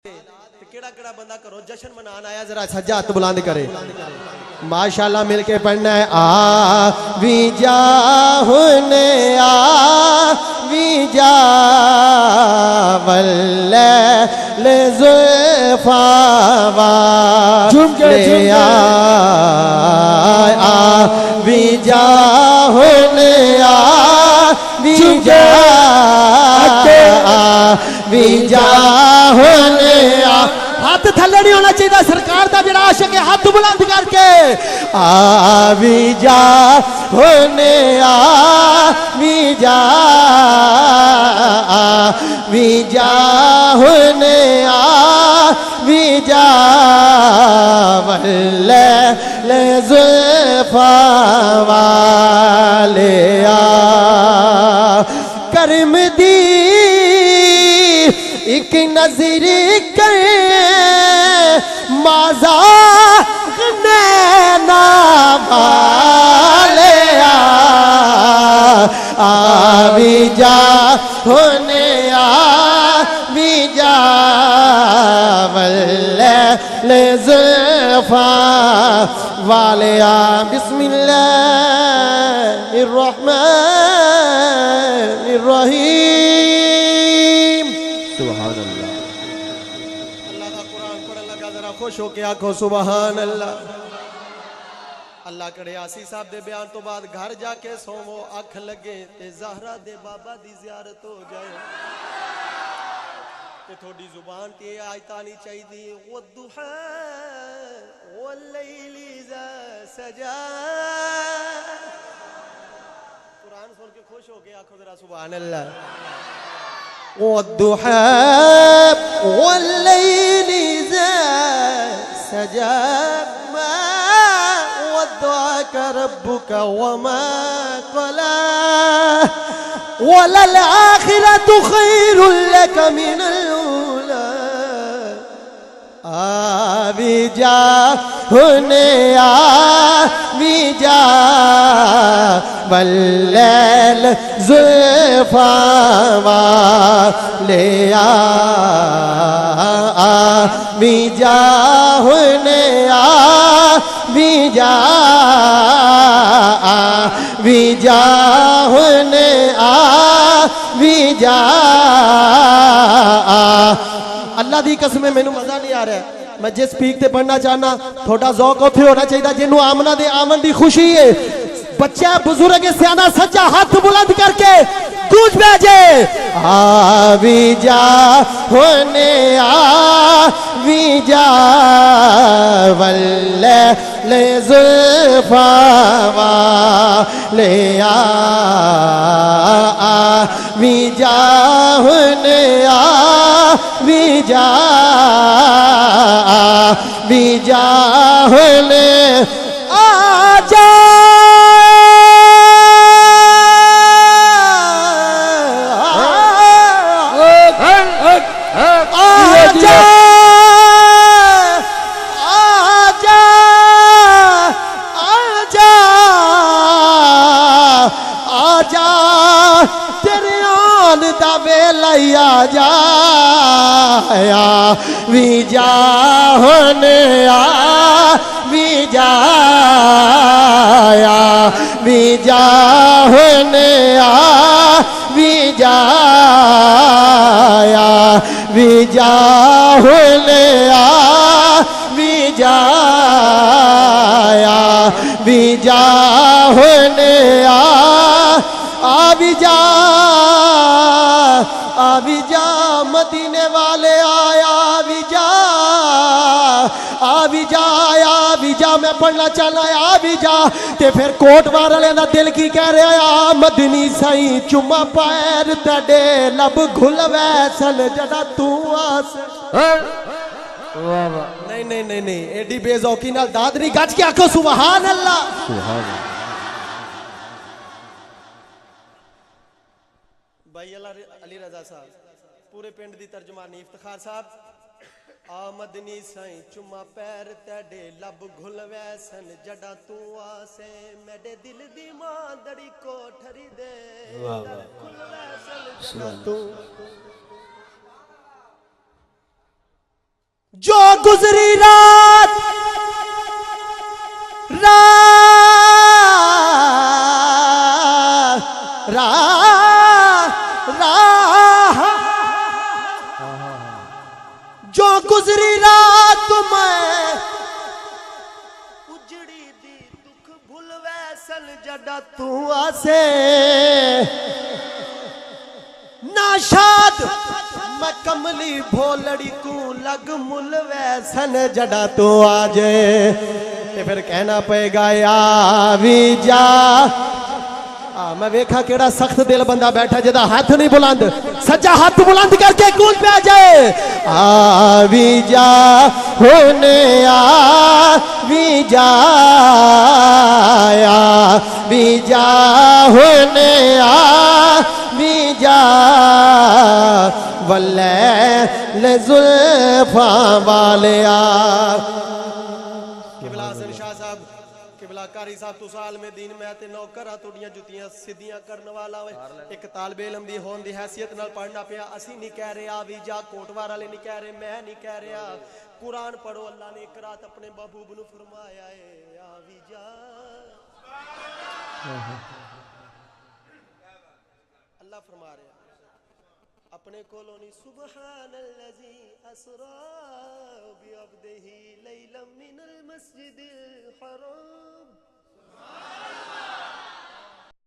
केड़ा केड़ा बंदा करो जश्न मनान आया जरा सज्जा हाथ बुलंद करे माशाल्लाह मिलके पढ़ना है आ भी जा हुने आ भी जा वल्ले ले ज़ुल्फ़ावा ले आ भी जा हुने आ भी जा भी जा हुने आ हाथ थल्ले नहीं होना चाहिए सरकार का जरा आशिक है हाथ बुलंद करके आ भी जा होने आ भी जा भी जा होने आ भी जा वल्ले ले ज़ुल्फ़ा वाले आ करम दी एक नजर कर माजा नैना वाले आ भी जा होने आ भी जा वल्ले ले ज़ुल्फ़ा वाले आ बिस्मिल्लाहिर्रहमानिर्रहीम सुभान अल्लाह। अल्लाह का कुरान पढ़ने लगा जरा खुश होके आखो सुभान अल्लाह। अल्लाह करे आसी साहब दे बयान तो बाद घर जाके सोवो अख लगे ते ज़हरा दे बाबा दी ज़ियारत हो जाए ते थोड़ी जुबान ते आयत आनी चाहिए वद्दुहा वल्लैलि इज़ा सजा। कुरान सुन के खुश हो के आखो जरा सुभान अल्लाह। वद्दुहा वल्लैलि इज़ा सजा मा वद्दअक रब्बुक वमा क़ला वलल आखिरतु खैरुल लक मिनल ऊला। आ भी जा होने आ भी जा वल्लैल ज़ुल्फ़ा वाले आ भी जा होने आ भी जा भी जा होने आ भी जा। अल्लाह दी कसम मैनू मजा नहीं आ रहा है मैं जिस पीक ते पढ़ना चाहना थोड़ा ज़ौक उत्थे होना चाहिए जिन्हों आमना दे आमन दी खुशी है बच्चा बुजुर्ग सियाना सच्चा हाथ बुलंद करके गूंज भेजे आ भी जा होने आ भी जा वल्ले ले ज़ुल्फ़ा वाले आ भी जा होने आ भी जा भी जा होने आ जा आ जा भी जा होने आ भी जा भी जा होने आ भी जा भी जा होने आ भी जा भी जा होने आ भी जा भी जा मदीने वाले आया भी जा मैं पढ़ना चाहना आ भी जा ते फिर कोट वाले का दिल की कह रहा आ मदनी सही चुम्मा पैर तेरे लब घुल वैसन जड़ा तू आस। नहीं नहीं नहीं नहीं एडी बेजौकी नाल दाद नहीं गज के आखो सुभान अल्लाह। भाई अली रजा साहब पूरे पिंड दी तर्जमानी इफ्तिखार साहब आमदनी साई चुम्मा पैर तेरे लब घुल वैसन जड़ा तू आसे मेरे दिल दी मांदड़ी कोठरी दे घुल वैसन जड़ा तू जो गुजरी रात जो गुजरी रात मैं उजड़ी दी दुख भूल वैसन जड़ा तू आसे नाशाद मैं कमली भोलड़ी तू लग मुल वैसन जड़ा तू आजे ते फिर कहना पेगा या भी जा। मैं वेखा केड़ा सख्त दिल बंदा बैठा जिदा हाथ नहीं बुलंद, सज्जा हाथ बुलंद करके कूद पे आ जाए। आ भी जा होने आ भी जा, भी जा होने आ भी जा वल्ले ले जुल्फा वाले आ। किबला हसन शाह साहब किबला कारी साहब तू साल में दीन में ते नौकर तुड़ियां जुतियां सीधियां करने वाला होए एक तालिबे इल्म दी होन दी हैसियत नाल पढ़ना पिया। असी नहीं कह रहे आ भी जा, कोटवार वाले नहीं कह रहे, मैं नहीं कह रहा। कुरान पढ़ो, अल्लाह ने एक रात अपने महबूब नु फरमाया है आ भी जा। अल्लाह फरमा रहे अपने कोलों नी सुबहानल्लज़ी असरा बिअब्दिही लैलन मिनल मस्जिदिल हराम